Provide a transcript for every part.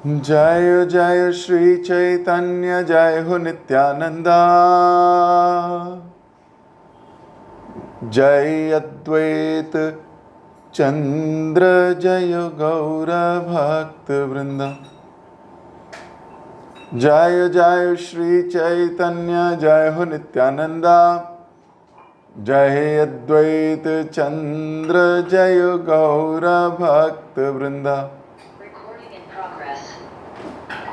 जय जय श्री चैतन्य जय हो नित्यानंदा। जय अद्वैत चंद्र जय गौर भक्त वृंदा। जय जय श्री चैतन्य जय हो नित्यानंदा। जय अद्वैत चंद्र जय गौर भक्त वृंदा।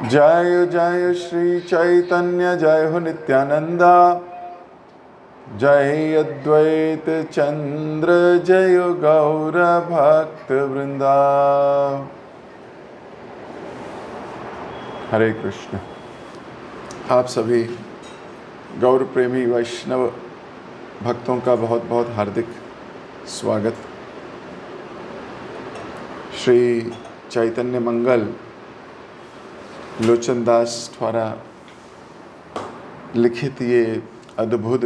जय जय श्री चैतन्य जय हो नित्यानंदा। जय अद्वैत चंद्र जय गौर भक्त वृंदा। हरे कृष्ण। आप सभी गौर प्रेमी वैष्णव भक्तों का बहुत बहुत हार्दिक स्वागत। श्री चैतन्य मंगल लोचन दास द्वारा लिखित ये अद्भुत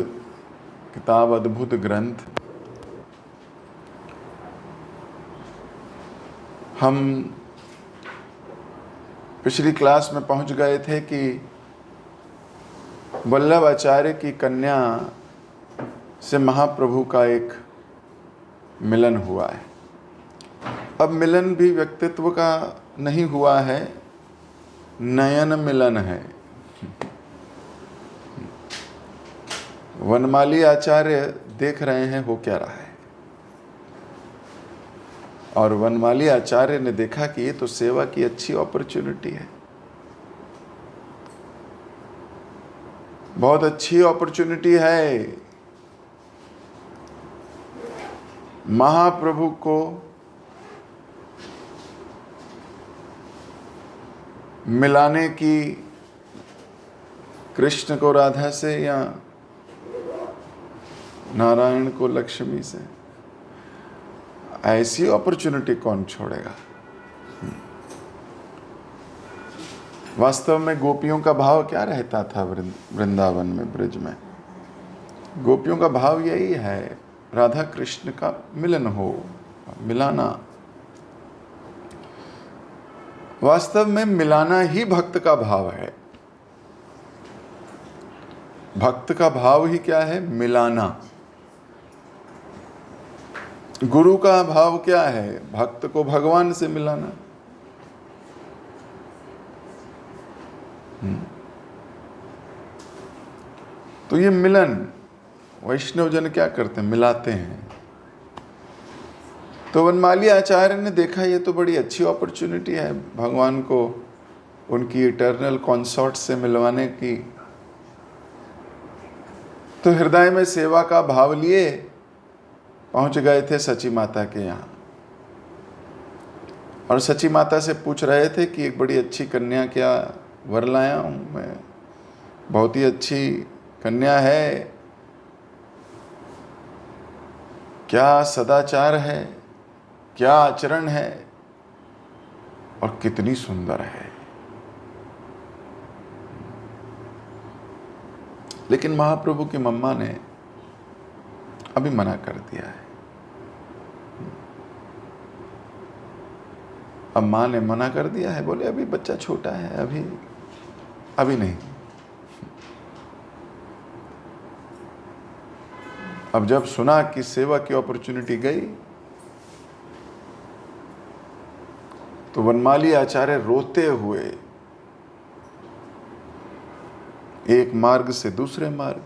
किताब, अद्भुत ग्रंथ, हम पिछली क्लास में पहुंच गए थे कि वल्लभ आचार्य की कन्या से महाप्रभु का एक मिलन हुआ है। अब मिलन भी व्यक्तित्व का नहीं हुआ है, नयन मिलन है। वनमाली आचार्य देख रहे हैं हो क्या रहा है, और वनमाली आचार्य ने देखा कि ये तो सेवा की अच्छी अपॉर्चुनिटी है, बहुत अच्छी अपॉर्चुनिटी है। महाप्रभु को मिलाने की, कृष्ण को राधा से या नारायण को लक्ष्मी से, ऐसी अपॉर्चुनिटी कौन छोड़ेगा। वास्तव में गोपियों का भाव क्या रहता था वृंदावन में, ब्रज में? गोपियों का भाव यही है, राधा कृष्ण का मिलन हो, मिलाना। वास्तव में मिलाना ही भक्त का भाव है। भक्त का भाव ही क्या है? मिलाना। गुरु का भाव क्या है? भक्त को भगवान से मिलाना। तो ये मिलन वैष्णव जन क्या करते हैं? मिलाते हैं। तो वनमाली आचार्य ने देखा ये तो बड़ी अच्छी अपॉर्चुनिटी है भगवान को उनकी इटर्नल कॉन्सॉर्ट से मिलवाने की। तो हृदय में सेवा का भाव लिए पहुंच गए थे सची माता के यहाँ, और सची माता से पूछ रहे थे कि एक बड़ी अच्छी कन्या क्या वर लाया हूँ मैं, बहुत ही अच्छी कन्या है, क्या सदाचार है, क्या आचरण है, और कितनी सुंदर है। लेकिन महाप्रभु की मम्मा ने अभी मना कर दिया है। अब माँ ने मना कर दिया है, बोले अभी बच्चा छोटा है, अभी नहीं। अब जब सुना कि सेवा की अपॉर्चुनिटी गई, तो वनमाली आचार्य रोते हुए एक मार्ग से दूसरे मार्ग,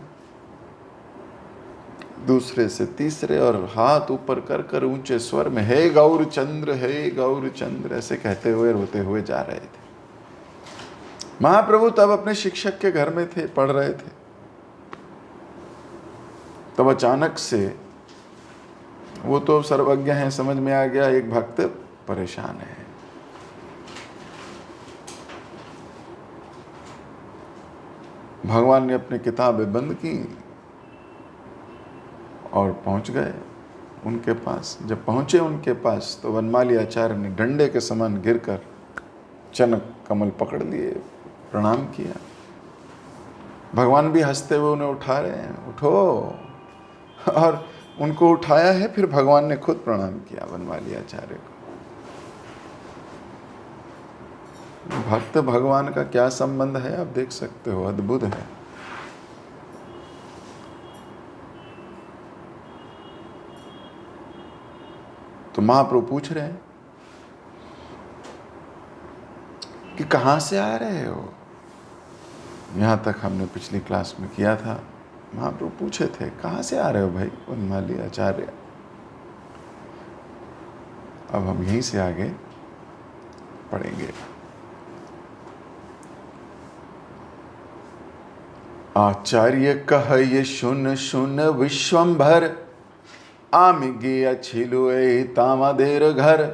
दूसरे से तीसरे, और हाथ ऊपर कर कर ऊंचे स्वर में हे गौर चंद्र, हे गौर चंद्र, ऐसे कहते हुए रोते हुए जा रहे थे। महाप्रभु तब अपने शिक्षक के घर में थे, पढ़ रहे थे। तब अचानक से, वो तो सर्वज्ञ हैं, समझ में आ गया एक भक्त परेशान है। भगवान ने अपनी किताबें बंद की और पहुंच गए उनके पास। जब पहुंचे उनके पास तो वनमाली आचार्य ने डंडे के समान गिरकर चनक कमल पकड़ लिए, प्रणाम किया। भगवान भी हंसते हुए उन्हें उठा रहे हैं, उठो, और उनको उठाया है। फिर भगवान ने खुद प्रणाम किया वनमाली आचार्य को। भक्त भगवान का क्या संबंध है आप देख सकते हो, अद्भुत है। तो महाप्रभु पूछ रहे हैं कि कहाँ से आ रहे हो। यहाँ तक हमने पिछली क्लास में किया था। महाप्रभु पूछे थे कहाँ से आ रहे हो भाई वनमाली आचार्य। अब हम यहीं से आगे पढ़ेंगे। आचार्य कह ये सुन सुन विश्वंभर, आमि गया छिलु तामादेर घर।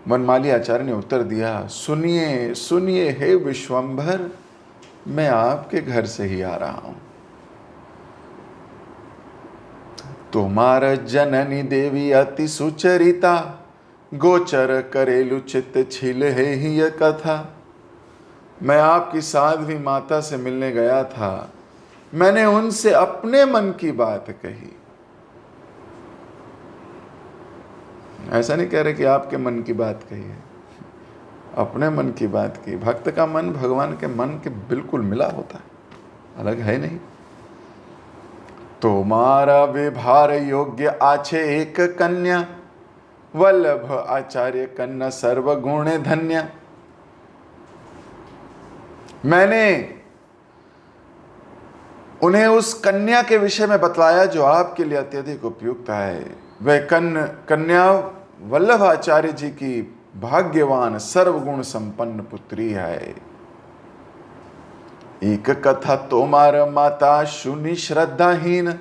वनमाली आचार्य ने उत्तर दिया, सुनिए सुनिए हे विश्वंभर, मैं आपके घर से ही आ रहा हूं। तुम्हार जननी देवी अति सुचरिता, गोचर करेलु चित्त छिल है ही यह कथा। मैं आपकी साध्वी माता से मिलने गया था, मैंने उनसे अपने मन की बात कही। ऐसा नहीं कह रहे कि आपके मन की बात कही है, अपने मन की बात की। भक्त का मन भगवान के मन के बिल्कुल मिला होता है, अलग है नहीं। तुम्हारा विभार योग्य आछे एक कन्या, वल्लभ आचार्य कन्या सर्वगुण धन्य। मैंने उन्हें उस कन्या के विषय में बतलाया जो आपके लिए अत्यधिक उपयुक्त है। वह कन्या वल्लभ आचार्य जी की भाग्यवान सर्वगुण संपन्न पुत्री है। एक कथा तोमार माता सुनी श्रद्धाहीन,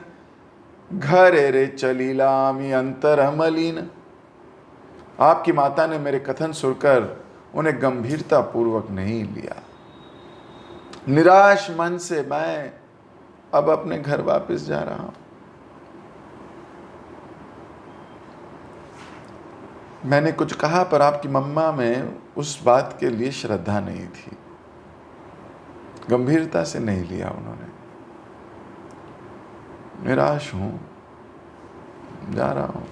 घरे रे चलीलामी अंतर मलिन। आपकी माता ने मेरे कथन सुनकर उन्हें गंभीरता पूर्वक नहीं लिया। निराश मन से मैं अब अपने घर वापस जा रहा हूं। मैंने कुछ कहा पर आपकी मम्मा में उस बात के लिए श्रद्धा नहीं थी, गंभीरता से नहीं लिया उन्होंने। निराश हूं, जा रहा हूं।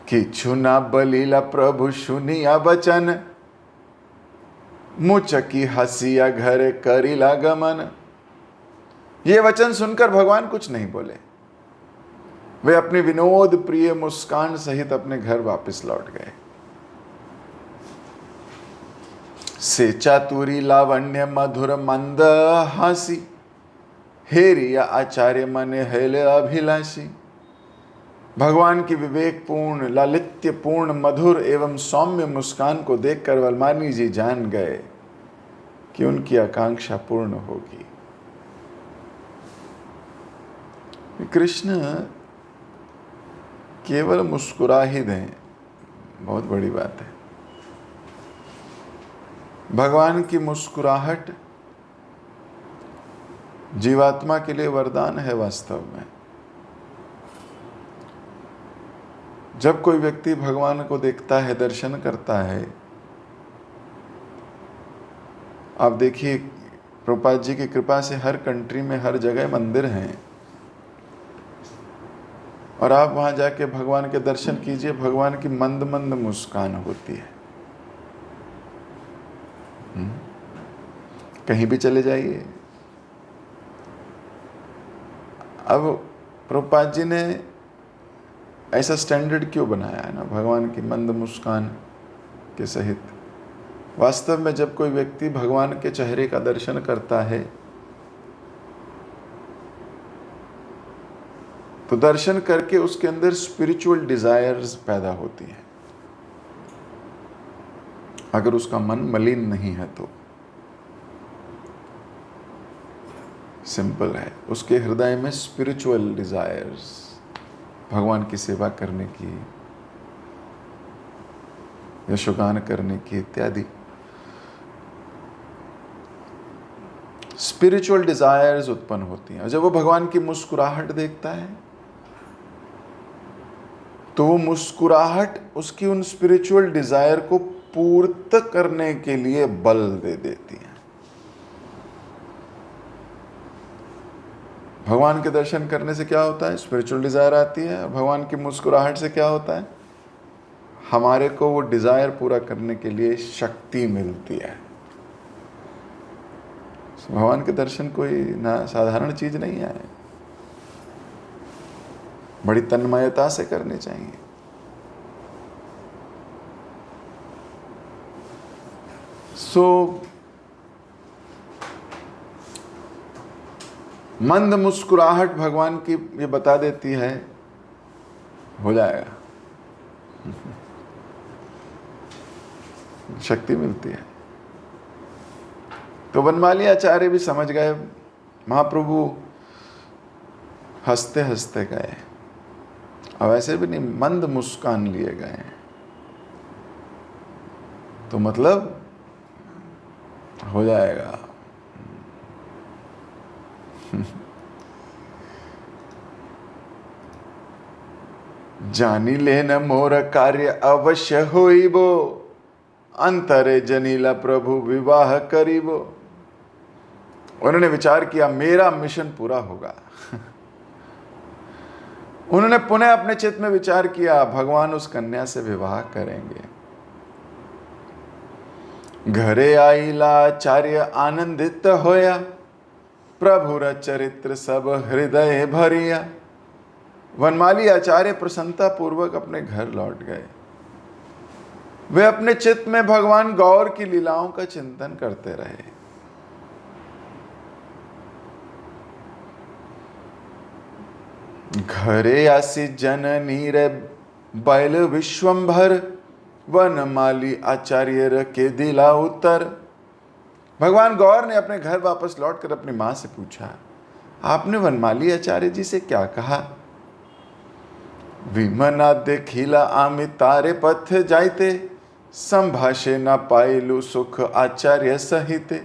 किछु ना बलीला प्रभु सुनिया बचन, मुचकी हसिया घर करिला गमन। ये वचन सुनकर भगवान कुछ नहीं बोले। वे अपनी विनोद प्रिय मुस्कान सहित अपने घर वापस लौट गए। से चातुरी लावण्य मधुर मंद हासी, हेरिया आचार्य मन हेले अभिलाषी। भगवान की विवेकपूर्ण लालित्यपूर्ण मधुर एवं सौम्य मुस्कान को देखकर वनमाली जी जान गए कि उनकी आकांक्षा पूर्ण होगी। कृष्ण केवल मुस्कुरा ही दें, बहुत बड़ी बात है। भगवान की मुस्कुराहट जीवात्मा के लिए वरदान है। वास्तव में जब कोई व्यक्ति भगवान को देखता है, दर्शन करता है, आप देखिए प्रभुपाद जी की कृपा से हर कंट्री में हर जगह मंदिर हैं, और आप वहां जाके भगवान के दर्शन कीजिए, भगवान की मंद मंद मुस्कान होती है। कहीं भी चले जाइए। अब प्रभुपाद जी ने ऐसा स्टैंडर्ड क्यों बनाया है ना, भगवान की मंद मुस्कान के सहित। वास्तव में जब कोई व्यक्ति भगवान के चेहरे का दर्शन करता है तो दर्शन करके उसके अंदर स्पिरिचुअल डिजायर्स पैदा होती हैं। अगर उसका मन मलिन नहीं है तो सिंपल है, उसके हृदय में स्पिरिचुअल डिजायर्स, भगवान की सेवा करने की, यशोगान करने की इत्यादि स्पिरिचुअल डिजायर्स उत्पन्न होती हैं। और जब वो भगवान की मुस्कुराहट देखता है तो वो मुस्कुराहट उसकी उन स्पिरिचुअल डिजायर को पूर्त करने के लिए बल दे देती है। भगवान के दर्शन करने से क्या होता है, स्पिरिचुअल डिजायर आती है। भगवान की मुस्कुराहट से क्या होता है, हमारे को वो डिज़ायर पूरा करने के लिए शक्ति मिलती है। भगवान के दर्शन कोई ना साधारण चीज़ नहीं है, बड़ी तन्मयता से करनी चाहिए। मंद मुस्कुराहट भगवान की ये बता देती है हो जाएगा, शक्ति मिलती है। तो वनमाली आचार्य भी समझ गए, महाप्रभु हंसते हंसते गए, और वैसे भी नहीं, मंद मुस्कान लिए गए, तो मतलब हो जाएगा। जानी लेन मोर कार्य अवश्य होइबो, अंतरे जनीला प्रभु विवाह करीबो। उन्होंने विचार किया मेरा मिशन पूरा होगा। उन्होंने पुनः अपने चित्त में विचार किया भगवान उस कन्या से विवाह करेंगे। घरे आईला आचार्य आनंदित होया, प्रभुर चरित्र सब हृदय भरिया। वनमाली आचार्य प्रसन्नता पूर्वक अपने घर लौट गए। वे अपने चित्त में भगवान गौर की लीलाओं का चिंतन करते रहे। घरे आसी जननी रे बैल विश्वंभर, वनमाली आचार्य के दिला उत्तर। भगवान गौर ने अपने घर वापस लौटकर अपनी मां से पूछा, आपने वनमाली आचार्य जी से क्या कहा? विमना देखिला आमि तारे पथ जाइते, संभाषे न पाइलु सुख आचार्य सहिते।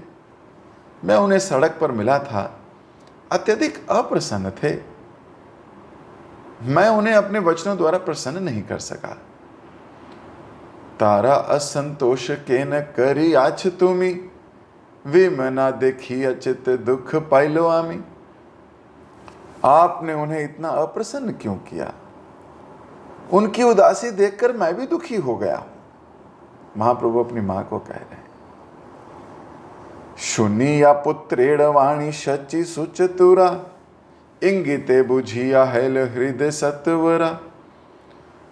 मैं उन्हें सड़क पर मिला था, अत्यधिक अप्रसन्न थे, मैं उन्हें अपने वचनों द्वारा प्रसन्न नहीं कर सका। तारा असंतोष के न करी आछ तुमी, विमना देखी अचित दुख पाइलो आमी। आपने उन्हें इतना अप्रसन्न क्यों किया? उनकी उदासी देखकर मैं भी दुखी हो गया। महाप्रभु अपनी मां को कह रहे हैं, सुनी या पुत्रेण वाणी शची सुचतुरा, इंगिते बुझिया हैल हृदय सत्वरा।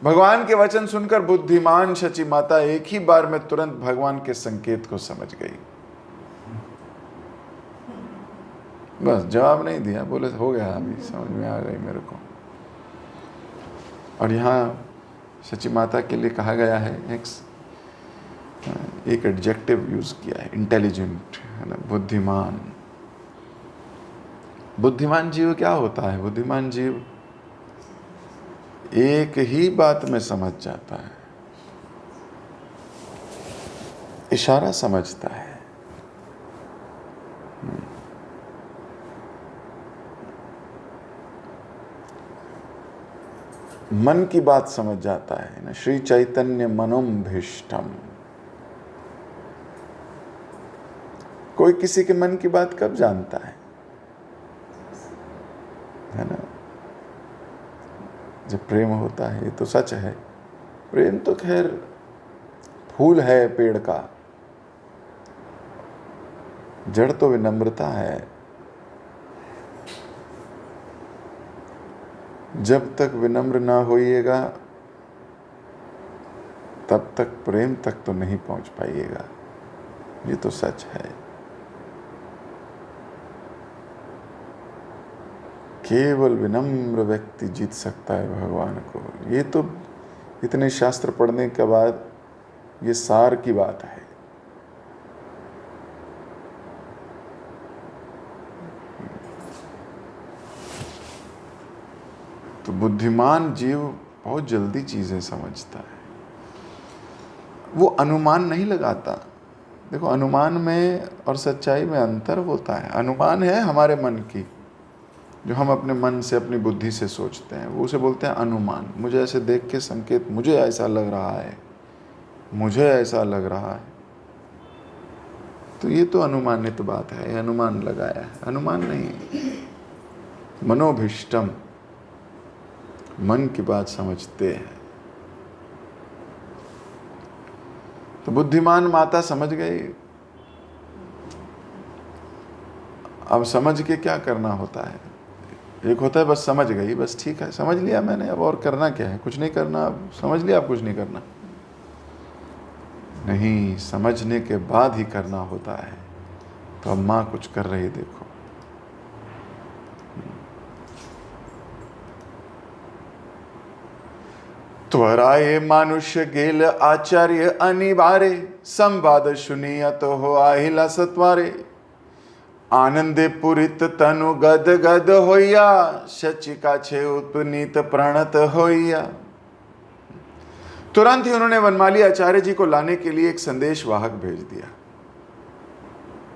भगवान के वचन सुनकर बुद्धिमान शची माता एक ही बार में तुरंत भगवान के संकेत को समझ गई। बस जवाब नहीं दिया, बोले हो गया, अभी समझ में आ गई मेरे को। और यहाँ शची माता के लिए कहा गया है, एक एडजेक्टिव यूज किया है, इंटेलिजेंट, है ना, बुद्धिमान। बुद्धिमान जीव क्या होता है? बुद्धिमान जीव एक ही बात में समझ जाता है, इशारा समझता है। मन की बात समझ जाता है ना। श्री चैतन्य मनोभीष्टम। कोई किसी के मन की बात कब जानता है ना? जब प्रेम होता है। ये तो सच है। प्रेम तो खैर फूल है पेड़ का, जड़ तो विनम्रता है। जब तक विनम्र ना होइएगा तब तक प्रेम तक तो नहीं पहुंच पाइएगा। ये तो सच है। केवल विनम्र व्यक्ति जीत सकता है भगवान को। ये तो इतने शास्त्र पढ़ने के बाद ये सार की बात है। तो बुद्धिमान जीव बहुत जल्दी चीजें समझता है। वो अनुमान नहीं लगाता। देखो, अनुमान में और सच्चाई में अंतर होता है। अनुमान है हमारे मन की, जो हम अपने मन से, अपनी बुद्धि से सोचते हैं, वो उसे बोलते हैं अनुमान। मुझे ऐसे देख के संकेत, मुझे ऐसा लग रहा है, मुझे ऐसा लग रहा है, तो ये तो अनुमानित बात है, अनुमान लगाया है। अनुमान नहीं, मनोभीष्टम, मन की बात समझते हैं। तो बुद्धिमान माता समझ गई। अब समझ के क्या करना होता है, एक होता है बस समझ गई, बस ठीक है समझ लिया मैंने, अब और करना क्या है, कुछ नहीं करना, अब समझ लिया अब कुछ नहीं करना। नहीं, समझने के बाद ही करना होता है। तो अब माँ कुछ कर रही देखो। त्वराये मानुष्य गेल आचार्य अनिवार्य, संवाद सुनिया तो हो आहिला सत्वारे। आनंदे पुरित तनु गद गद होइया, शचिका छे उपनीत प्रणत होइया। तुरंत ही उन्होंने वनमाली आचार्य जी को लाने के लिए एक संदेश वाहक भेज दिया।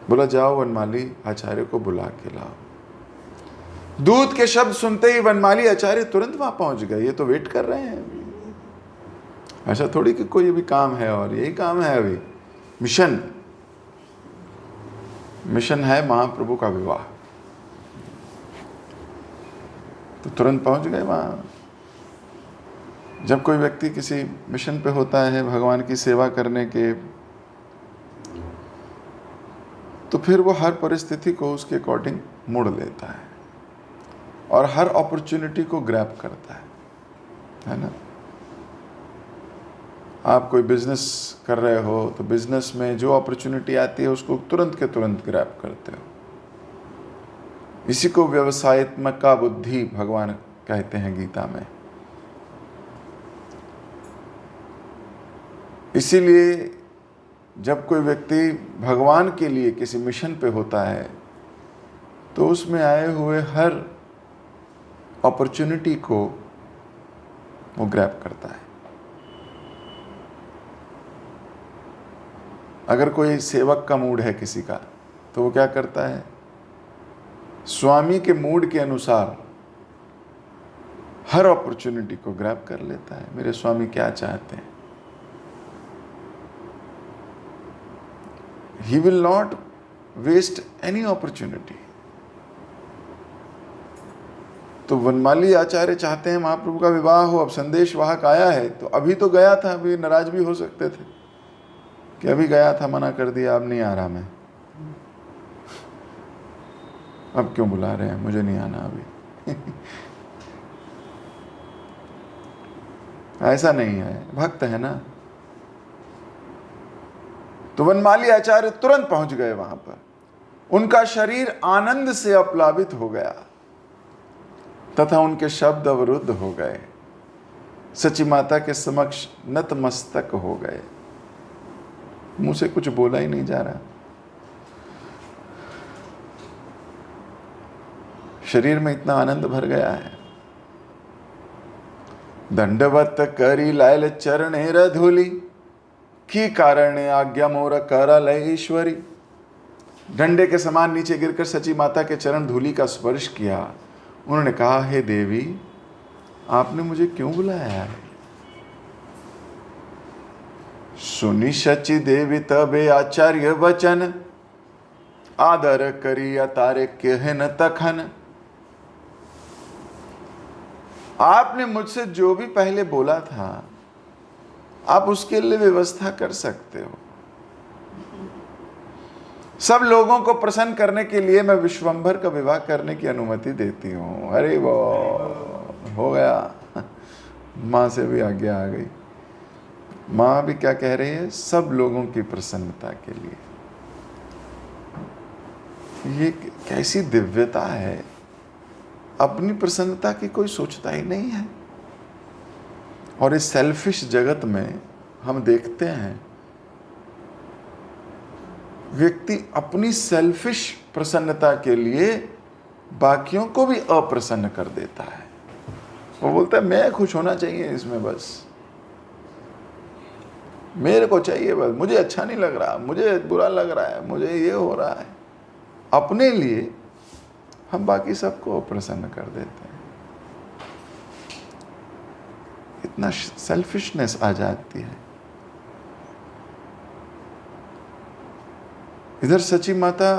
बोला जाओ वनमाली आचार्य को बुला के लाओ। दूत के शब्द सुनते ही वनमाली आचार्य तुरंत वहां पहुंच गए। ये तो वेट कर रहे हैं, ऐसा थोड़ी कि कोई भी काम है और यही काम है। अभी मिशन है महाप्रभु का विवाह। तो तुरंत पहुंच गए वहां। जब कोई व्यक्ति किसी मिशन पे होता है भगवान की सेवा करने के, तो फिर वो हर परिस्थिति को उसके अकॉर्डिंग मोड़ लेता है और हर अपॉर्चुनिटी को ग्रैब करता है ना। आप कोई बिजनेस कर रहे हो तो बिजनेस में जो अपॉर्चुनिटी आती है उसको तुरंत के तुरंत ग्रैब करते हो। इसी को व्यवसायत्मक का बुद्धि भगवान कहते हैं गीता में। इसीलिए जब कोई व्यक्ति भगवान के लिए किसी मिशन पे होता है तो उसमें आए हुए हर अपॉर्चुनिटी को वो ग्रैब करता है। अगर कोई सेवक का मूड है किसी का तो वो क्या करता है, स्वामी के मूड के अनुसार हर अपॉर्चुनिटी को ग्रैब कर लेता है। मेरे स्वामी क्या चाहते हैं, he will not waste any opportunity। तो वनमाली आचार्य चाहते हैं महाप्रभु का विवाह हो। अब संदेश वाहक आया है तो अभी तो गया था, अभी नाराज भी हो सकते थे कि अभी गया था मना कर दिया, अब नहीं आ रहा मैं, अब क्यों बुला रहे हैं, मुझे नहीं आना अभी। ऐसा नहीं है, भक्त है ना। तो वनमाली आचार्य तुरंत पहुंच गए वहां पर। उनका शरीर आनंद से अप्लावित हो गया तथा उनके शब्द अवरुद्ध हो गए। सची माता के समक्ष नतमस्तक हो गए। मुंह से कुछ बोला ही नहीं जा रहा, शरीर में इतना आनंद भर गया है। दंडवत करी लायल चरणे रधुली, की कारण आज्ञा मोर करल ईश्वरी। डंडे के समान नीचे गिरकर सची माता के चरण धूलि का स्पर्श किया। उन्होंने कहा, हे देवी आपने मुझे क्यों बुलाया है। सुनी सची देवी तबे आचार्य वचन, आदर करी अतारे कहन तखन। आपने मुझसे जो भी पहले बोला था आप उसके लिए व्यवस्था कर सकते हो। सब लोगों को प्रसन्न करने के लिए मैं विश्वंभर का विवाह करने की अनुमति देती हूँ। अरे वो हो गया, माँ से भी आज्ञा आ गई। माँ भी क्या कह रही है, सब लोगों की प्रसन्नता के लिए। ये कैसी दिव्यता है, अपनी प्रसन्नता की कोई सोचता ही नहीं है। और इस सेल्फिश जगत में हम देखते हैं व्यक्ति अपनी सेल्फिश प्रसन्नता के लिए बाकियों को भी अप्रसन्न कर देता है। वो बोलता है मैं खुश होना चाहिए इसमें, बस मेरे को चाहिए, बस मुझे अच्छा नहीं लग रहा, मुझे बुरा लग रहा है, मुझे ये हो रहा है। अपने लिए हम बाकी सबको अप्रसन्न कर देते हैं। इतना सेल्फिशनेस आ जाती है। इधर सची माता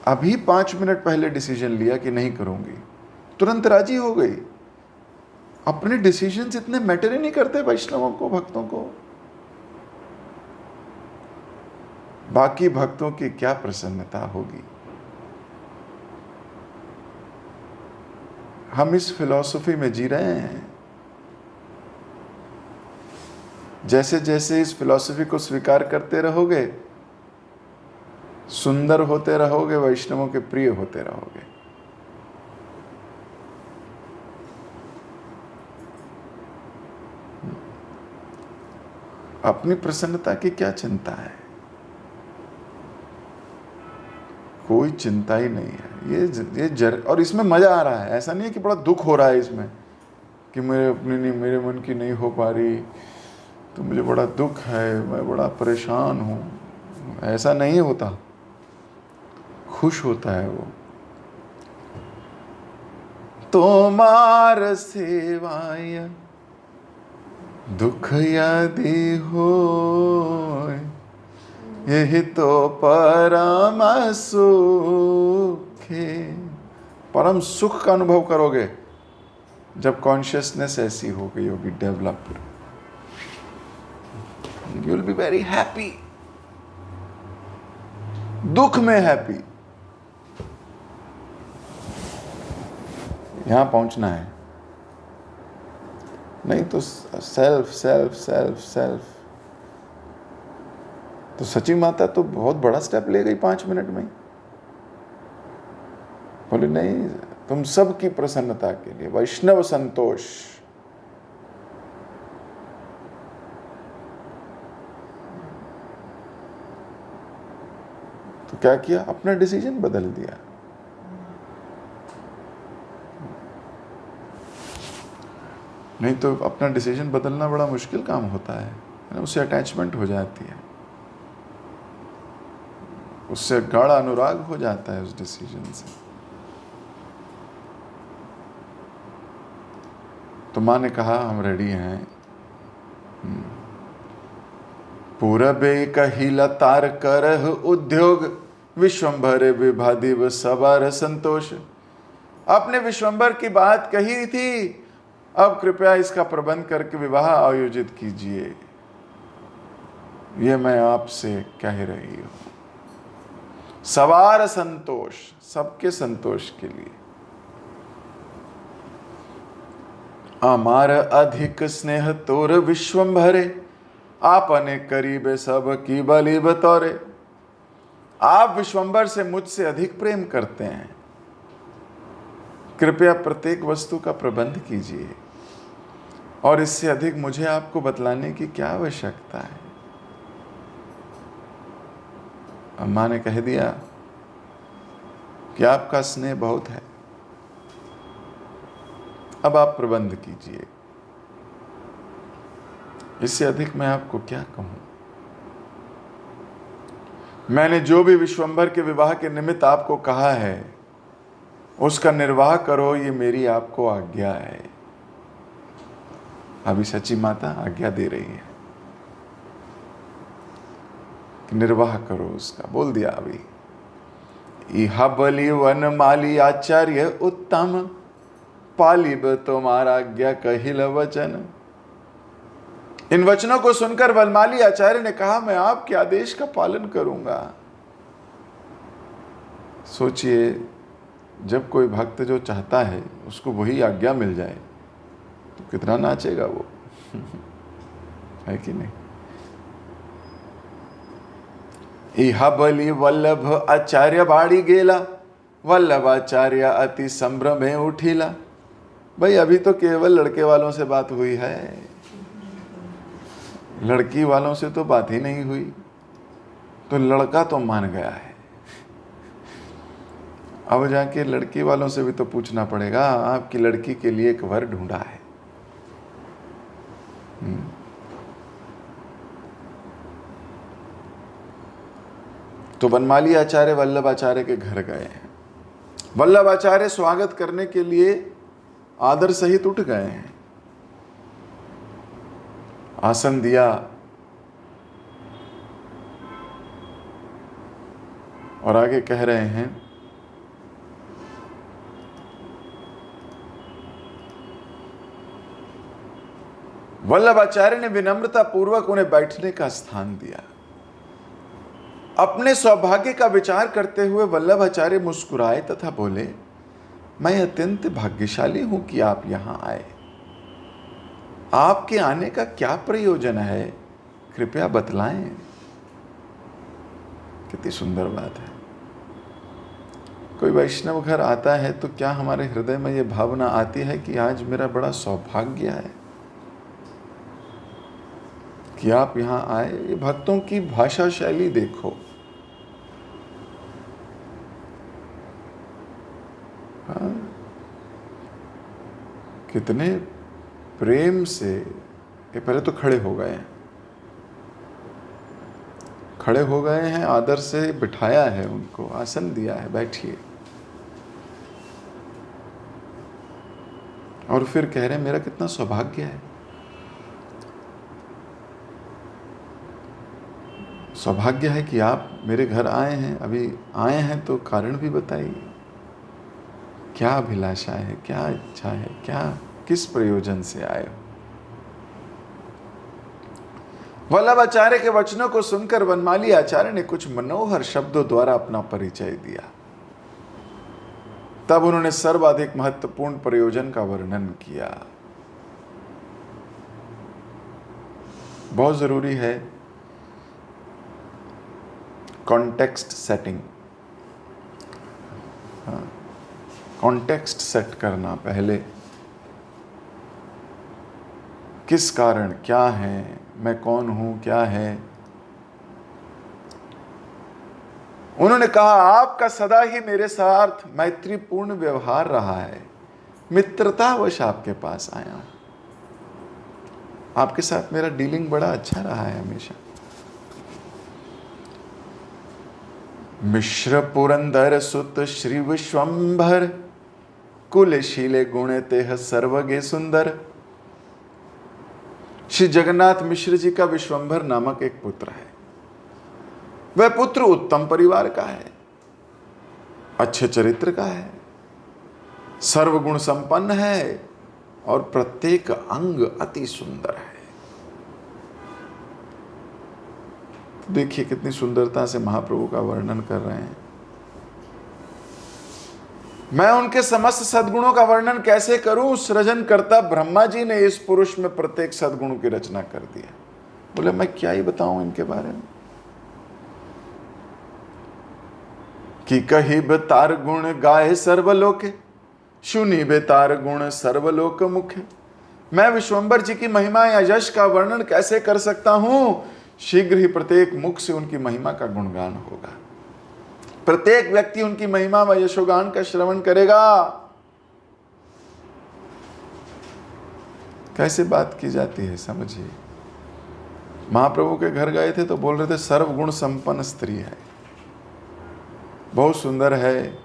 अभी 5 मिनट पहले डिसीजन लिया कि नहीं करूंगी, तुरंत राजी हो गई। अपने डिसीजंस इतने मैटर ही नहीं करते वैष्णवों को, भक्तों को। बाकी भक्तों की क्या प्रसन्नता होगी। हम इस फिलॉसफी में जी रहे हैं। जैसे जैसे इस फिलॉसफी को स्वीकार करते रहोगे, सुंदर होते रहोगे, वैष्णवों के प्रिय होते रहोगे। अपनी प्रसन्नता की क्या चिंता है? कोई चिंता ही नहीं है। और इसमें मजा आ रहा है। ऐसा नहीं है कि बड़ा दुख हो रहा है इसमें कि मेरे मन की नहीं हो पा रही, तो मुझे बड़ा दुख है, मैं बड़ा परेशान हूँ। ऐसा नहीं होता, खुश होता है वो। तोमार सेवाय दुख यदि हो, यही तो परम सुख है। परम सुख का अनुभव करोगे जब कॉन्शियसनेस ऐसी हो गई होगी developed. You will be very happy. दुख में हैप्पी। यहां पहुंचना है। नहीं तो सेल्फ सेल्फ सेल्फ सेल्फ। तो सची माता तो बहुत बड़ा स्टेप ले गई 5 मिनट में। बोले नहीं, तुम सबकी प्रसन्नता के लिए वैष्णव संतोष। तो क्या किया? अपना डिसीजन बदल दिया। नहीं तो अपना डिसीजन बदलना बड़ा मुश्किल काम होता है। उससे अटैचमेंट हो जाती है, उससे गाढ़ा अनुराग हो जाता है उस डिसीजन से। तो माँ ने कहा हम रेडी हैं। पूरबे कहिला तार करह उद्योग, विश्वम्भर विभादिव सवार संतोष। आपने विश्वम्भर की बात कही थी, अब कृपया इसका प्रबंध करके विवाह आयोजित कीजिए। ये मैं आपसे कह रही हूं। सवार संतोष, सबके संतोष के लिए। अमार अधिक स्नेह तोर विश्वम्भरे, आपने करीबे सब की बलि बतौरे। आप विश्वम्भर से मुझसे अधिक प्रेम करते हैं, कृपया प्रत्येक वस्तु का प्रबंध कीजिए। और इससे अधिक मुझे आपको बतलाने की क्या आवश्यकता है। अम्मा ने कह दिया कि आपका स्नेह बहुत है, अब आप प्रबंध कीजिए। इससे अधिक मैं आपको क्या कहूं। मैंने जो भी विश्वम्भर के विवाह के निमित्त आपको कहा है, उसका निर्वाह करो, ये मेरी आपको आज्ञा है। अभी सची माता आज्ञा दे रही है कि निर्वाह करो उसका। बोल दिया अभी, इहा बलि वन माली आचार्य उत्तम, पालिब तुम्हारा आज्ञा कहिल वचन। इन वचनों को सुनकर वनमाली आचार्य ने कहा, मैं आपके आदेश का पालन करूंगा। सोचिए, जब कोई भक्त जो चाहता है उसको वही आज्ञा मिल जाए तो कितना नाचेगा वो। है कि नहीं। इहा बलि वल्लभ आचार्य बाड़ी गेला, वल्लभ आचार्य अति संभ्रम में उठिला। भाई अभी तो केवल लड़के वालों से बात हुई है, लड़की वालों से तो बात ही नहीं हुई। तो लड़का तो मान गया है, अब जाके लड़की वालों से भी तो पूछना पड़ेगा, आपकी लड़की के लिए एक वर ढूंढा है। तो वनमाली आचार्य वल्लभ आचार्य के घर गए हैं। वल्लभ आचार्य स्वागत करने के लिए आदर सहित उठ गए हैं, आसन दिया और आगे कह रहे हैं, वल्लभ आचार्य ने विनम्रता पूर्वक उन्हें बैठने का स्थान दिया। अपने सौभाग्य का विचार करते हुए वल्लभाचार्य मुस्कुराए तथा बोले, मैं अत्यंत भाग्यशाली हूं कि आप यहां आए। आपके आने का क्या प्रयोजन है, कृपया बतलाएं। कितनी सुंदर बात है। कोई वैष्णव घर आता है तो क्या हमारे हृदय में यह भावना आती है कि आज मेरा बड़ा सौभाग्य है कि आप यहां आए। ये भक्तों की भाषा शैली देखो। हाँ, कितने प्रेम से। ये पहले तो खड़े हो गए हैं, खड़े हो गए हैं, आदर से बिठाया है, उनको आसन दिया है, बैठिए। और फिर कह रहे हैं मेरा कितना सौभाग्य है। सौभाग्य है कि आप मेरे घर आए हैं। अभी आए हैं तो कारण भी बताइए, क्या अभिलाषा है, क्या इच्छा है, क्या किस प्रयोजन से आए हो। वल्लभाचार्य के वचनों को सुनकर वनमाली आचार्य ने कुछ मनोहर शब्दों द्वारा अपना परिचय दिया। तब उन्होंने सर्वाधिक महत्वपूर्ण प्रयोजन का वर्णन किया। बहुत जरूरी है कॉन्टेक्स्ट सेटिंग। कॉन्टेक्स्ट सेट करना पहले। किस कारण, क्या है, मैं कौन हूं, क्या है। उन्होंने कहा, आपका सदा ही मेरे साथ मैत्रीपूर्ण व्यवहार रहा है। मित्रतावश आपके पास आया हूं। आपके साथ मेरा डीलिंग बड़ा अच्छा रहा है हमेशा। मिश्र पुरंदर सुत श्री विश्वंभर, कुलशीले गुण तेह सर्वगे सुंदर। श्री जगन्नाथ मिश्र जी का विश्वंभर नामक एक पुत्र है। वह पुत्र उत्तम परिवार का है, अच्छे चरित्र का है, सर्वगुण संपन्न है और प्रत्येक अंग अति सुंदर है। देखिए कितनी सुंदरता से महाप्रभु का वर्णन कर रहे हैं। मैं उनके समस्त सद्गुणों का वर्णन कैसे करूं। सृजनकर्ता ब्रह्मा जी ने इस पुरुष में प्रत्येक सद्गुण की रचना कर दी है। बोले मैं क्या ही बताऊं इनके बारे में। कि कही बेतार गुण गाए सर्वलोके, सुनी बेतार गुण सर्वलोक मुखे। मैं विश्वंभर जी की महिमा या यश का वर्णन कैसे कर सकता हूं। शीघ्र ही प्रत्येक मुख से उनकी महिमा का गुणगान होगा। प्रत्येक व्यक्ति उनकी महिमा व यशोगान का श्रवण करेगा। कैसे बात की जाती है समझिए। महाप्रभु के घर गए थे तो बोल रहे थे सर्वगुण संपन्न स्त्री है, बहुत सुंदर है,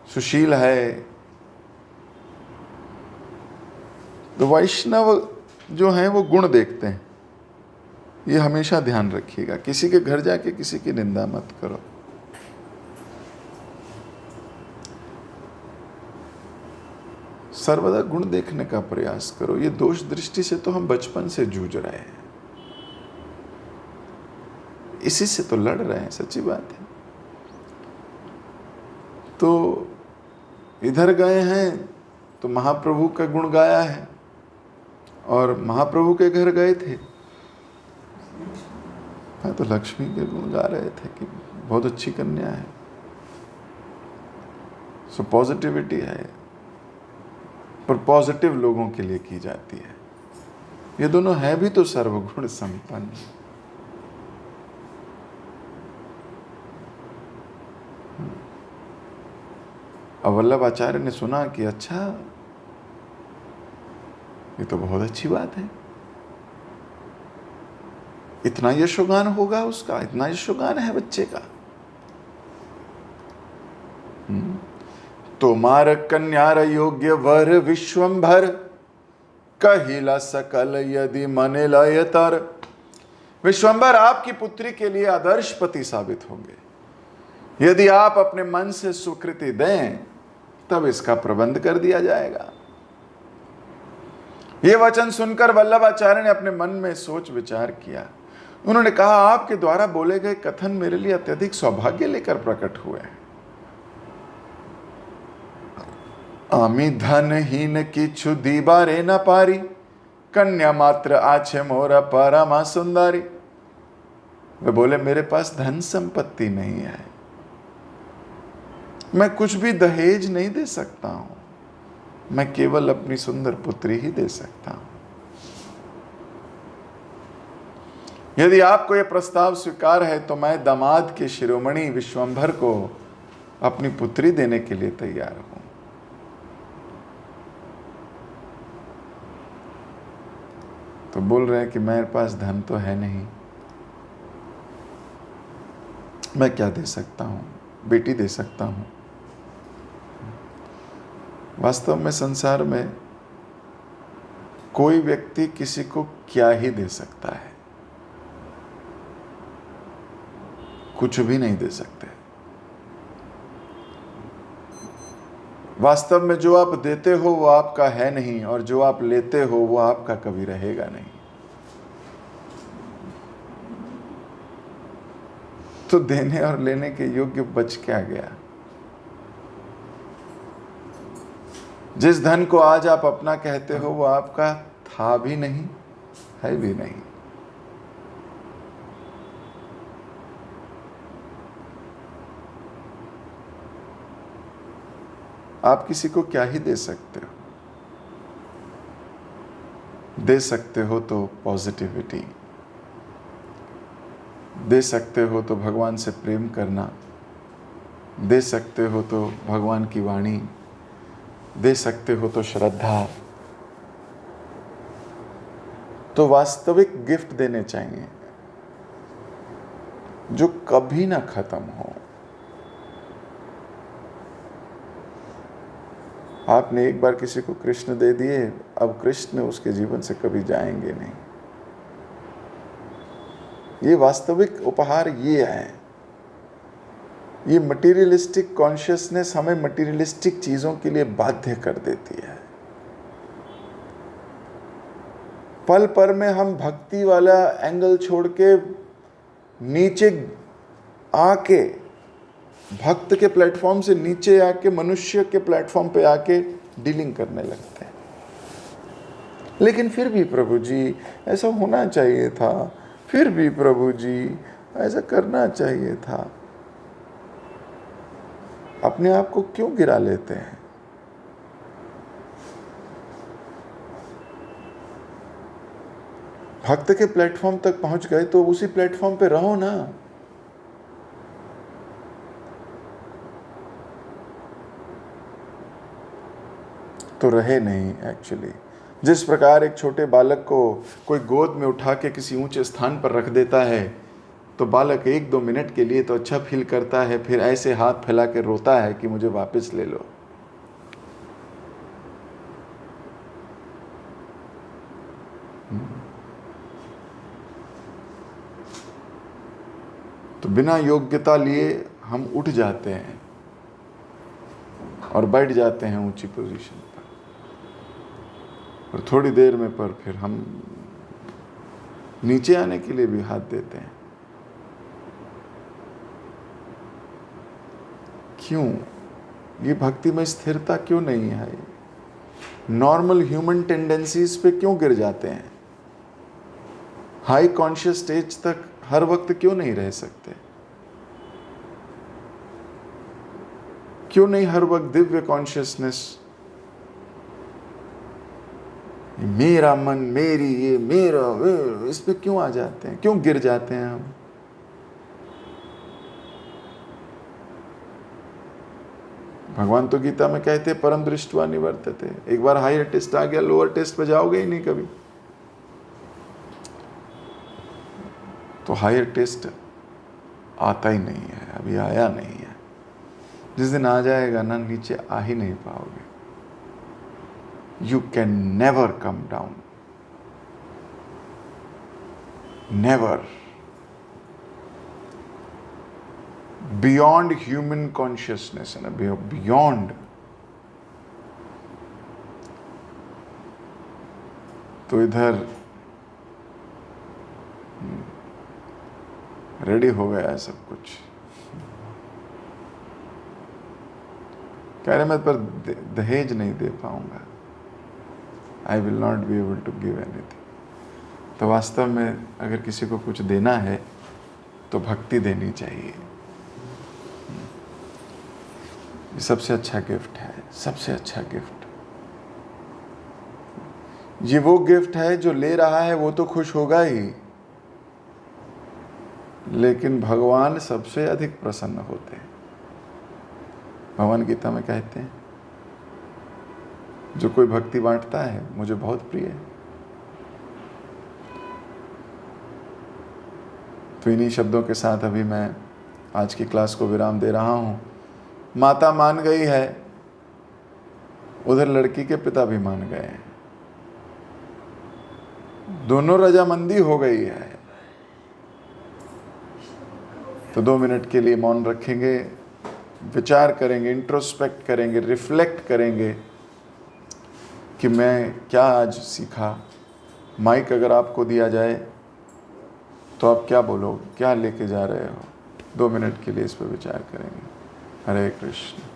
सुशील है। तो वैष्णव जो हैं वो गुण देखते हैं। ये हमेशा ध्यान रखिएगा। किसी के घर जाके किसी की निंदा मत करो। सर्वदा गुण देखने का प्रयास करो। ये दोष दृष्टि से तो हम बचपन से जूझ रहे हैं, इसी से तो लड़ रहे हैं, सच्ची बात है। तो इधर गए हैं तो महाप्रभु का गुण गाया है, और महाप्रभु के घर गए थे तो लक्ष्मी के गुण गा रहे थे कि बहुत अच्छी कन्या है। सो पॉजिटिविटी है, पर पॉजिटिव लोगों के लिए की जाती है। ये दोनों है भी तो सर्वगुण संपन्न। अब वल्लभाचार्य ने सुना कि अच्छा ये तो बहुत अच्छी बात है, इतना यशोगान होगा उसका, इतना यशोगान है बच्चे का। तोमार कन्यार योग्य वर विश्वंभर, कहिला सकल यदि मने लयतर। विश्वंभर आपकी पुत्री के लिए आदर्श पति साबित होंगे। यदि आप अपने मन से स्वीकृति दें तब इसका प्रबंध कर दिया जाएगा। यह वचन सुनकर वल्लभाचार्य ने अपने मन में सोच विचार किया। उन्होंने कहा, आपके द्वारा बोले गए कथन मेरे लिए अत्यधिक सौभाग्य लेकर प्रकट हुए हैं। आमी धनहीन किछु दीबारे न पारी, कन्या मात्र आछे मोरा परमा सुंदरी। वे बोले, मेरे पास धन संपत्ति नहीं है, मैं कुछ भी दहेज नहीं दे सकता हूं, मैं केवल अपनी सुंदर पुत्री ही दे सकता हूं। यदि आपको यह प्रस्ताव स्वीकार है तो मैं दामाद के शिरोमणि विश्वंभर को अपनी पुत्री देने के लिए तैयार हूं। तो बोल रहे हैं कि मेरे पास धन तो है नहीं, मैं क्या दे सकता हूं, बेटी दे सकता हूं। वास्तव में संसार में कोई व्यक्ति किसी को क्या ही दे सकता है, कुछ भी नहीं दे सकते। वास्तव में जो आप देते हो वो आपका है नहीं, और जो आप लेते हो वो आपका कभी रहेगा नहीं। तो देने और लेने के योग्य बच क्या गया? जिस धन को आज आप अपना कहते हो वो आपका था भी नहीं, है भी नहीं। आप किसी को क्या ही दे सकते हो? दे सकते हो तो पॉजिटिविटी, दे सकते हो तो भगवान से प्रेम करना, दे सकते हो तो भगवान की वाणी, दे सकते हो तो श्रद्धा। तो वास्तविक गिफ्ट देने चाहिए जो कभी ना खत्म हो। आपने एक बार किसी को कृष्ण दे दिए, अब कृष्ण उसके जीवन से कभी जाएंगे नहीं। ये वास्तविक उपहार ये है। ये मटीरियलिस्टिक कॉन्शियसनेस हमें मटीरियलिस्टिक चीजों के लिए बाध्य कर देती है। पल पर में हम भक्ति वाला एंगल छोड़ के नीचे आके, भक्त के प्लेटफॉर्म से नीचे आके मनुष्य के प्लेटफॉर्म पे आके डीलिंग करने लगते हैं। लेकिन फिर भी प्रभु जी ऐसा होना चाहिए था, फिर भी प्रभु जी ऐसा करना चाहिए था। अपने आप को क्यों गिरा लेते हैं? भक्त के प्लेटफॉर्म तक पहुंच गए तो उसी प्लेटफॉर्म पे रहो ना। तो रहे नहीं एक्चुअली। जिस प्रकार एक छोटे बालक को कोई गोद में उठा के किसी ऊंचे स्थान पर रख देता है तो बालक 1-2 मिनट के लिए तो अच्छा फील करता है, फिर ऐसे हाथ फैला के रोता है कि मुझे वापस ले लो। तो बिना योग्यता लिए हम उठ जाते हैं और बैठ जाते हैं ऊंची पोजीशन पर, और थोड़ी देर में पर फिर हम नीचे आने के लिए भी हाथ देते हैं। क्यों? ये भक्ति में स्थिरता क्यों नहीं है? नॉर्मल ह्यूमन टेंडेंसीज पे क्यों गिर जाते हैं? हाई कॉन्शियस स्टेज तक हर वक्त क्यों नहीं रह सकते? क्यों नहीं हर वक्त दिव्य कॉन्शियसनेस, मेरा मन, मेरी, ये मेरा, इस पे क्यों आ जाते हैं? क्यों गिर जाते हैं हम? भगवान तो गीता में कहते परम दृष्टवा निवर्तते। एक बार हायर टेस्ट आ गया, लोअर टेस्ट पे जाओगे ही नहीं कभी। तो हायर टेस्ट आता ही नहीं है, अभी आया नहीं है। जिस दिन आ जाएगा ना, नीचे आ ही नहीं पाओगे। You can never come down, never. Beyond human consciousness है ना, बियॉन्ड। तो इधर रेडी हो गया है सब कुछ। कह रहे मैं पर दहेज नहीं दे पाऊंगा, I will not be able to give anything. तो वास्तव में अगर किसी को कुछ देना है तो भक्ति देनी चाहिए। ये सबसे अच्छा गिफ्ट है, सबसे अच्छा गिफ्ट। ये वो गिफ्ट है जो ले रहा है वो तो खुश होगा ही, लेकिन भगवान सबसे अधिक प्रसन्न होते हैं। भगवान गीता में कहते हैं जो कोई भक्ति बांटता है मुझे बहुत प्रिय है। तो इन्हीं शब्दों के साथ अभी मैं आज की क्लास को विराम दे रहा हूं। माता मान गई है, उधर लड़की के पिता भी मान गए हैं, दोनों रजामंदी हो गई है। तो 2 मिनट के लिए मौन रखेंगे, विचार करेंगे, इंट्रोस्पेक्ट करेंगे, रिफ्लेक्ट करेंगे कि मैं क्या आज सीखा। माइक अगर आपको दिया जाए तो आप क्या बोलोगे, क्या लेके जा रहे हो? 2 मिनट के लिए इस पर विचार करेंगे। हरे कृष्ण।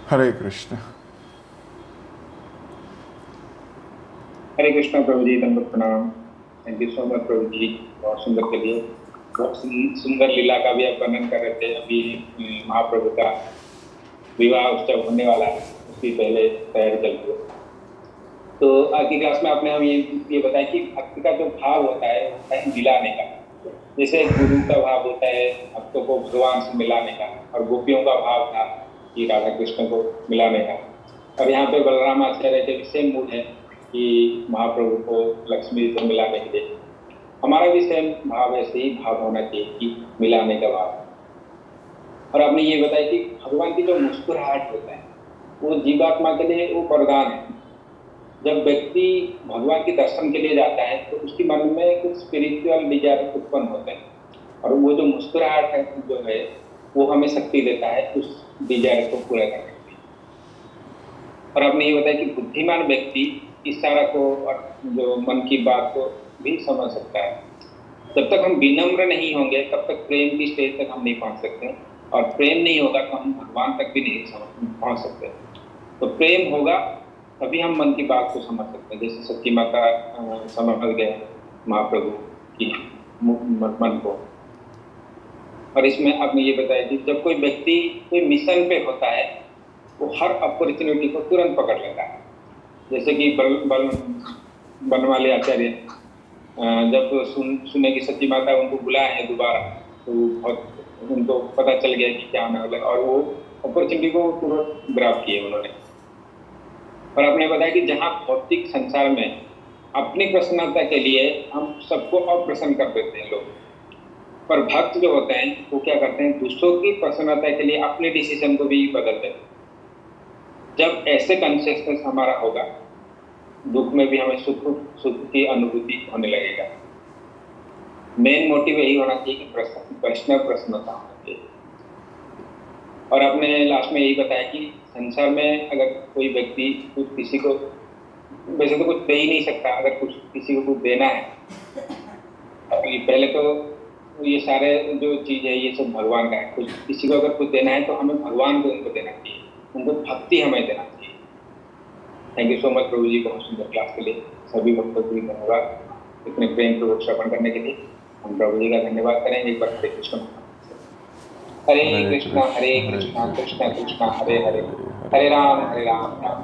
हरे कृष्ण। हरे कृष्णा प्रभु जी, दंडवत प्रणाम। थैंक यू सो मच प्रभु जी, बहुत सुंदर के लिए। बहुत सुंदर लीला का भी आप वर्णन कर रहे थे। अभी महाप्रभु का विवाह उत्सव होने वाला है, उसकी पहले तैयारी चल रही है। तो आज की क्लास में आपने हमें ये बताया कि भक्ति का जो भाव होता है मिलाने का। जैसे गुरु का भाव होता है भक्तों को भगवान से मिलाने का, और गोपियों का भाव था कि राधा कृष्ण को मिलाने का। और यहाँ पे बलराम आचार्य के भी सेम मूड है कि महाप्रभु को लक्ष्मी से मिलाने के लिए। हमारा भी सेम भाव, ऐसे ही भाव होना चाहिए कि मिलाने का भाव। और आपने ये बताया कि भगवान की जो मुस्कुराहट होता है वो जीवात्मा के लिए वो वरदान है। जब व्यक्ति भगवान के दर्शन के लिए जाता है तो उसके मन में कुछ स्पिरिचुअल डिजायर उत्पन्न होते हैं, और वो जो मुस्कुराहट है जो है वो हमें शक्ति देता है उस डिजायर को पूरा करने के लिए। और आपने ये बताया कि बुद्धिमान व्यक्ति इशारा को और जो मन की बात को भी समझ सकता है। जब तक हम विनम्र नहीं होंगे तब तक प्रेम की स्टेज तक हम नहीं पहुंच सकते, और प्रेम नहीं होगा तो हम भगवान तक भी नहीं पहुंच सकते। तो प्रेम होगा तभी हम मन की बात को समझ सकते हैं। जैसे सच्ची माता समझ गए महाप्रभु की मन को। और इसमें आपने ये बताया कि जब कोई व्यक्ति कोई मिशन पे होता है वो हर अपॉर्चुनिटी को तुरंत पकड़ लेता है। जैसे कि बनवाले आचार्य जब सुने की सच्ची माता उनको बुलाए हैं दोबारा, तो बहुत उनको पता चल गया कि क्या होने वाला है, और वो अपॉर्चुनिटी को तुरंत ग्रैब किए उन्होंने। और आपने बताया कि जहाँ भौतिक संसार में अपनी प्रसन्नता के लिए हम सबको अप्रसन्न कर देते हैं लोग, पर भक्त जो होते हैं वो क्या करते हैं, दूसरों की प्रसन्नता के लिए अपने डिसीजन को भी बदल देते हैं। जब ऐसे कॉन्शियसनेस हमारा होगा, दुख में भी हमें सुख की अनुभूति होने लगेगा। मेन मोटिव यही होना चाहिए कि पर्सनल प्रसन्नता होना चाहिए। और आपने लास्ट में यही बताया कि संसार में अगर कोई व्यक्ति कुछ किसी को, वैसे तो कुछ दे ही नहीं सकता, अगर कुछ किसी को कुछ देना है, पहले तो ये सारे जो चीज है ये सब भगवान का है। कुछ किसी को अगर कुछ देना है तो हमें भगवान को उनको देना चाहिए, उनको भक्ति हमें देना चाहिए। थैंक यू सो मच प्रभु जी, बहुत सुंदर क्लास के लिए। सभी भक्तों को धन्यवाद इतने प्रेम पूर्वक श्रवण करने के लिए। हम प्रभु जी का धन्यवाद करेंगे एक बार। Hare Krishna Hare Krishna Krishna Krishna Hare Hare, Hare Ram Ram Ram.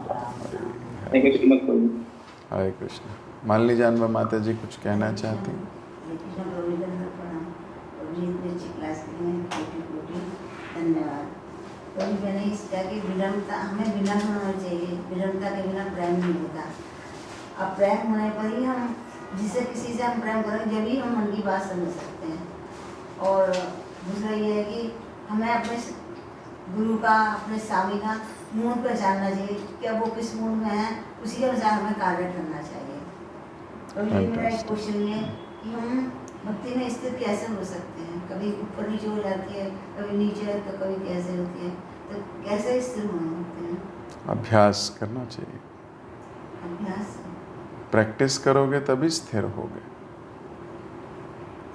Thank you so much प्रभु। हरे कृष्ण। मालिनी जानवा माता जी कुछ कहना चाहती हैं? धन्यवाद। कभी मैंने इसका कि विनम्रता, हमें विनम्र होना चाहिए। विनम्रता के बिना प्रेम नहीं होता। अब प्रेम होने पर ही हम जिससे किसी से हम प्रेम करें, जब ही हम मन की बात समझ सकते हैं। और दूसरा ये है कि हमें अपने गुरु का, अपने स्वामी का मूड पहचानना चाहिए कि अब वो किस मूड में है, उसी के अनुसार हमें कार्य करना चाहिए। तो ये मेरा एक क्वेश्चन है कि हम भक्ति में स्थिर कैसे हो सकते हैं? कभी ऊपर नीचे हो जाती है, कभी नीचे तो कभी कैसे होती है, तो कैसे स्थिर होते हैं? अभ्यास करना चाहिए। अभ्यास। प्रैक्टिस करोगे तभी स्थिर होगे।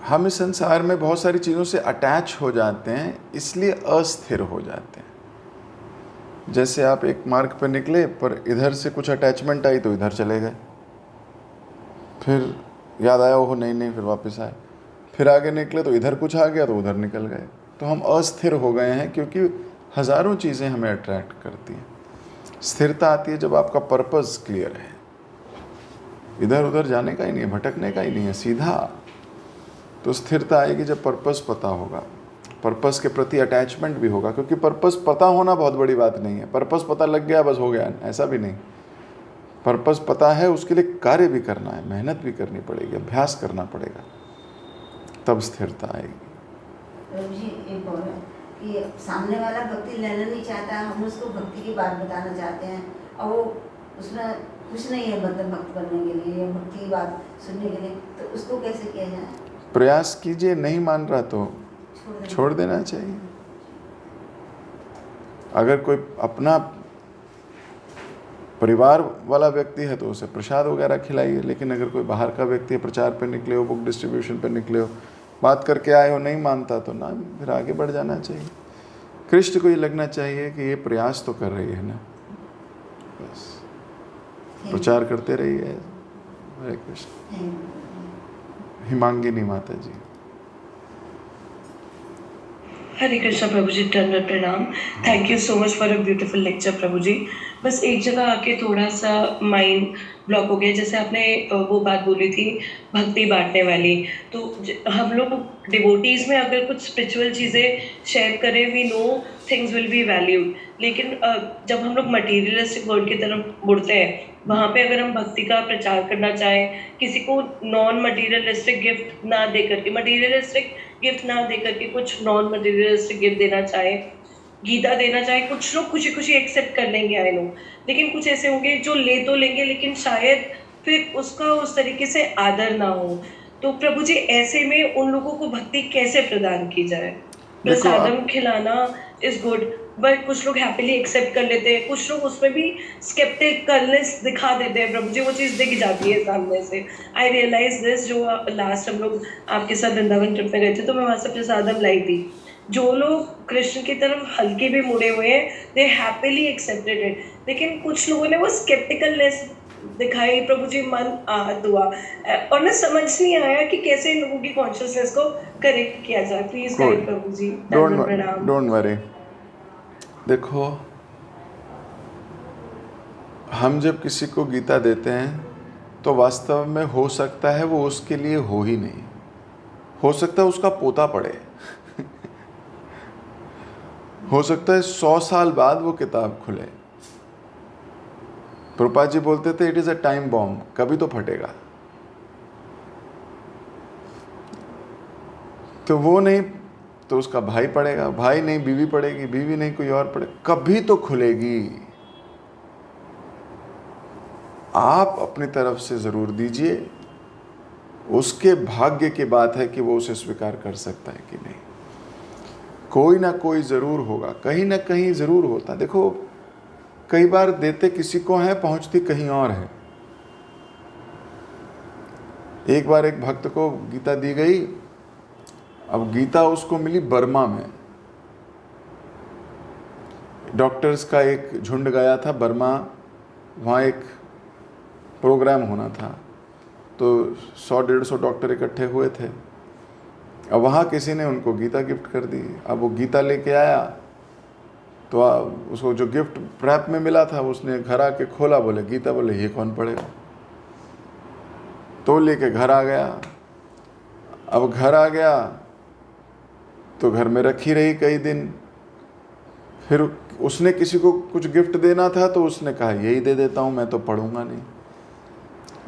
हम इस संसार में बहुत सारी चीज़ों से अटैच हो जाते हैं, इसलिए अस्थिर हो जाते हैं। जैसे आप एक मार्ग पर निकले, पर इधर से कुछ अटैचमेंट आई तो इधर चले गए, फिर याद आया ओहो नहीं, फिर वापस आए, फिर आगे निकले तो इधर कुछ आ गया तो उधर निकल गए। तो हम अस्थिर हो गए हैं क्योंकि हज़ारों चीज़ें हमें अट्रैक्ट करती हैं। स्थिरता आती है जब आपका पर्पस क्लियर है, इधर उधर जाने का ही नहीं है, भटकने का ही नहीं है, सीधा। तो स्थिरता आएगी जब पर्पस पता होगा, पर्पस के प्रति अटैचमेंट भी होगा। क्योंकि पर्पस पता होना बहुत बड़ी बात नहीं है। पर्पस पता लग गया बस हो गया, ऐसा भी नहीं। पर्पस पता है, उसके लिए कार्य भी करना है, मेहनत भी करनी पड़ेगी, अभ्यास करना पड़ेगा, तब स्थिरता आएगी। प्रभु जी एक और है कि सामने वाला भक्ति लेना नहीं चाहता, हम उसको भक्ति की बात बताना चाहते हैं और वो उसमें कुछ नहीं है, मतलब भक्त बनने के लिए या भक्ति की बात सुनने के लिए, तो उसको कैसे किया जाए? प्रयास कीजिए, नहीं मान रहा तो छोड़ देना चाहिए। अगर कोई अपना परिवार वाला व्यक्ति है तो उसे प्रसाद वगैरह खिलाइए। लेकिन अगर कोई बाहर का व्यक्ति है, प्रचार पे निकले हो, बुक डिस्ट्रीब्यूशन पे निकले हो, बात करके आए हो, नहीं मानता तो ना, फिर आगे बढ़ जाना चाहिए। कृष्ण को ये लगना चाहिए कि ये प्रयास तो कर रही है ना, बस प्रचार करते रहिए। हरे कृष्ण। हिमांगिनी माता जी। हरे कृष्णा प्रभु जी, दंडवत प्रणाम। Thank you so much for a beautiful lecture प्रभु जी। बस एक जगह आके थोड़ा सा माइंड ब्लॉक हो गया। जैसे आपने वो बात बोली थी भक्ति बांटने वाली, तो हम लोग डिवोटीज में अगर कुछ स्पिरिचुअल चीज़ें शेयर करें, we know things will be valued. लेकिन जब हम लोग मटीरियलिस्टिक वर्ल्ड की तरफ मुड़ते हैं, वहाँ पे अगर हम भक्ति का प्रचार करना चाहें, किसी को नॉन मटीरियलिस्टिक गिफ्ट ना दे करके, मटीरियलिस्टिक गिफ्ट ना दे करके कुछ नॉन मटीरियलिस्टिक गिफ्ट देना चाहे, गीता देना चाहे, कुछ लोग खुशी खुशी एक्सेप्ट कर लेंगे, आई नो। लेकिन कुछ ऐसे होंगे जो ले तो लेंगे लेकिन शायद फिर उसका उस तरीके से आदर ना हो। तो प्रभु जी ऐसे में उन लोगों को भक्ति कैसे प्रदान की जाए? प्रसादम खिलाना इज गुड, बट कुछ लोग हैप्पीली एक्सेप्ट कर लेते हैं, कुछ लोग उसमें भी स्केप्टिकलनेस दिखा देते हैं। प्रभु जी वो चीज़ दिख जाती है सामने से। आई रियलाइज दिस, जो लास्ट हम लोग आपके साथ वृंदावन ट्रिप में गए थे तो मैं वहाँ से प्रसादम लाई थी। जो लोग कृष्ण की तरफ हल्के भी मुड़े हुए हैं, दे हैप्पीली एक्सेप्टेड इट। लेकिन कुछ लोगों ने वो स्केप्टिकलनेस दिखाई, प्रभु जी मन आहत हुआ और ना समझ नहीं आया कि कैसे इन लोगों की कॉन्शियसनेस को करेक्ट किया जाए। प्लीज गाइड प्रभु जी। Don't worry. देखो, हम जब किसी को गीता देते हैं तो वास्तव में हो सकता है वो उसके लिए हो ही नहीं, हो सकता है उसका पोता पढ़े हो सकता है 100 साल बाद वो किताब खुले। प्रभुपाद जी बोलते थे it is a time bomb, कभी तो फटेगा। तो वो नहीं तो उसका भाई पढ़ेगा, भाई नहीं बीवी पढ़ेगी, बीवी नहीं कोई और पढ़े, कभी तो खुलेगी। आप अपनी तरफ से जरूर दीजिए, उसके भाग्य की बात है कि वो उसे स्वीकार कर सकता है कि नहीं। कोई ना कोई जरूर होगा, कहीं ना कहीं जरूर होता। देखो, कई बार देते किसी को है, पहुंचती कहीं और है। एक बार एक भक्त को गीता दी गई, अब गीता उसको मिली बर्मा में। डॉक्टर्स का एक झुंड गया था बर्मा, वहाँ एक प्रोग्राम होना था, तो 100-150 डॉक्टर इकट्ठे हुए थे। अब वहाँ किसी ने उनको गीता गिफ्ट कर दी। अब वो गीता लेके आया तो उसको जो गिफ्ट रैप में मिला था उसने घर आके खोला, बोले गीता, बोले ये कौन पढ़ेगा। तो लेके घर आ गया। अब घर आ गया तो घर में रखी रही कई दिन। फिर उसने किसी को कुछ गिफ्ट देना था तो उसने कहा यही दे देता हूँ, मैं तो पढ़ूंगा नहीं।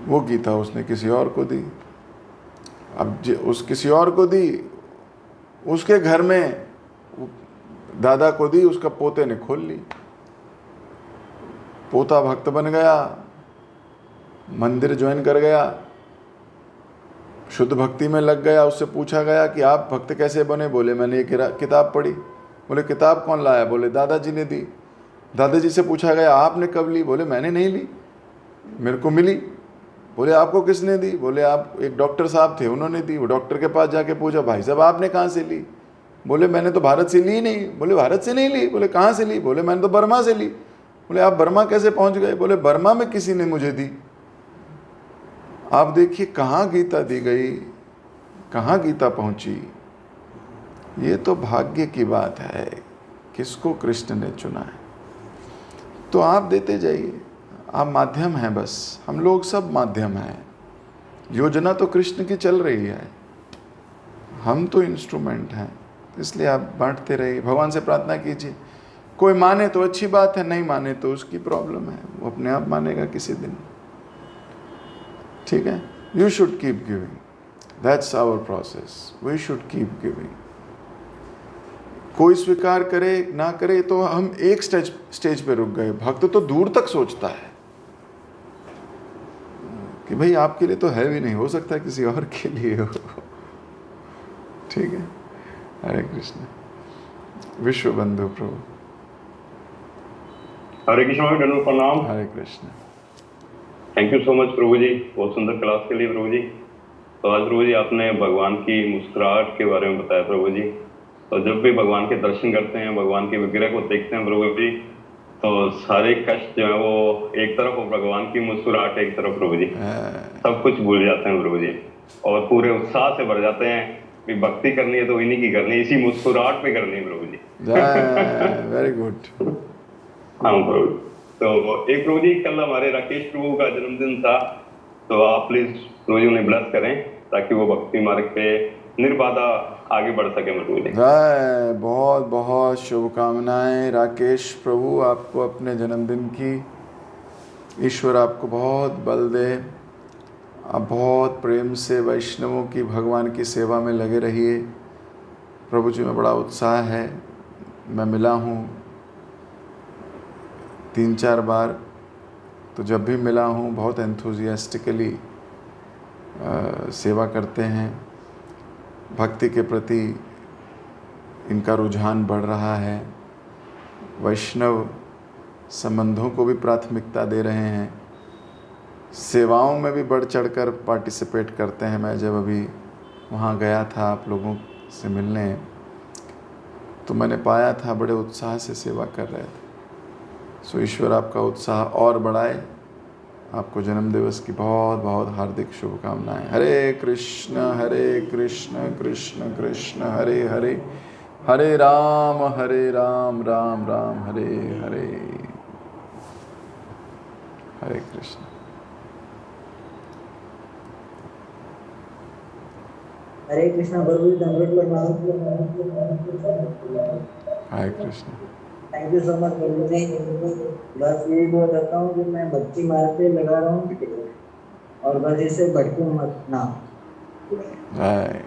वो गीता उसने किसी और को दी। अब उस किसी और को दी, उसके घर में दादा को दी, उसका पोते ने खोल ली। पोता भक्त बन गया, मंदिर ज्वाइन कर गया, शुद्ध भक्ति में लग गया। उससे पूछा गया कि आप भक्त कैसे बने? बोले मैंने ये किताब पढ़ी। बोले किताब कौन लाया? बोले दादाजी ने दी। दादाजी से पूछा गया आपने कब ली? बोले मैंने नहीं ली, मेरे को मिली। बोले आपको किसने दी? बोले आप एक डॉक्टर साहब थे, उन्होंने दी। वो डॉक्टर के पास जाके पूछा भाई साहब आपने कहाँ से ली? बोले मैंने तो भारत से ली नहीं। बोले भारत से नहीं ली? बोले कहाँ से ली? बोले मैंने तो बर्मा से ली। बोले आप बर्मा कैसे पहुँच गए? बोले बर्मा में किसी ने मुझे दी। आप देखिए कहाँ गीता दी गई, कहाँ गीता पहुँची। ये तो भाग्य की बात है, किसको कृष्ण ने चुना है। तो आप देते जाइए, आप माध्यम हैं बस, हम लोग सब माध्यम हैं। योजना तो कृष्ण की चल रही है, हम तो इंस्ट्रूमेंट हैं। इसलिए आप बांटते रहिए, भगवान से प्रार्थना कीजिए। कोई माने तो अच्छी बात है, नहीं माने तो उसकी प्रॉब्लम है, वो अपने आप मानेगा किसी दिन। ठीक है, you should keep giving, that's our process, we should keep giving. कोई स्वीकार करे ना करे तो हम एक स्टेज पे रुक गए। भक्त तो दूर तक सोचता है कि भाई आपके लिए तो है भी नहीं, हो सकता है किसी और के लिए हो। ठीक है, हरे कृष्ण। विश्व बंधु प्रभु। हरे कृष्ण भाई, प्रणाम। Hare Krishna. Thank you so much प्रभु जी, बहुत सुंदर क्लास के लिए प्रभु जी। तो आज प्रभु जी आपने भगवान की मुस्कुराहट के बारे में बताया प्रभु जी। तो जब भी भगवान के दर्शन करते हैं, भगवान के विग्रह को देखते हैं प्रभु जी, तो सारे कष्ट जो है वो एक तरफ और भगवान की मुस्कुराहट एक तरफ प्रभु जी, सब कुछ भूल जाते हैं प्रभु जी, और पूरे उत्साह से भर जाते हैं कि भक्ति करनी है तो इन्हीं की करनी है, इसी मुस्कुराहट पे करनी है प्रभु जी। Very good. हाँ प्रभु। तो एक प्रभु जी, कल हमारे राकेश प्रभु का जन्मदिन था, तो आप प्लीज प्रभु जी उन्हें ब्लेस करें ताकि वो भक्ति मार्ग पे निर्बाधा आगे बढ़ सके प्रभु जी। बहुत बहुत शुभकामनाएं राकेश प्रभु आपको अपने जन्मदिन की। ईश्वर आपको बहुत बल दे। आप बहुत प्रेम से वैष्णवों की, भगवान की सेवा में लगे रहिए। प्रभु जी में बड़ा उत्साह है। मैं मिला हूँ 3-4 बार, तो जब भी मिला हूँ बहुत एंथुजियास्टिकली सेवा करते हैं। भक्ति के प्रति इनका रुझान बढ़ रहा है। वैष्णव संबंधों को भी प्राथमिकता दे रहे हैं। सेवाओं में भी बढ़ चढ़कर पार्टिसिपेट करते हैं। मैं जब अभी वहाँ गया था आप लोगों से मिलने, तो मैंने पाया था बड़े उत्साह से सेवा कर रहे थे। सो ईश्वर आपका उत्साह और बढ़ाए। आपको जन्मदिवस की बहुत बहुत हार्दिक शुभकामनाएं। हरे कृष्ण कृष्ण कृष्ण हरे हरे, हरे राम राम राम हरे हरे। हरे कृष्ण। हरे कृष्ण प्रभु जी, दंडवत प्रणाम। Hare Krishna. Thank you so much प्रभु जी। बस यही बोल देता हूँ कि मैं भक्ति मार्ग पे लगा रहा हूँ और बस इसे भटकूं मत ना। जय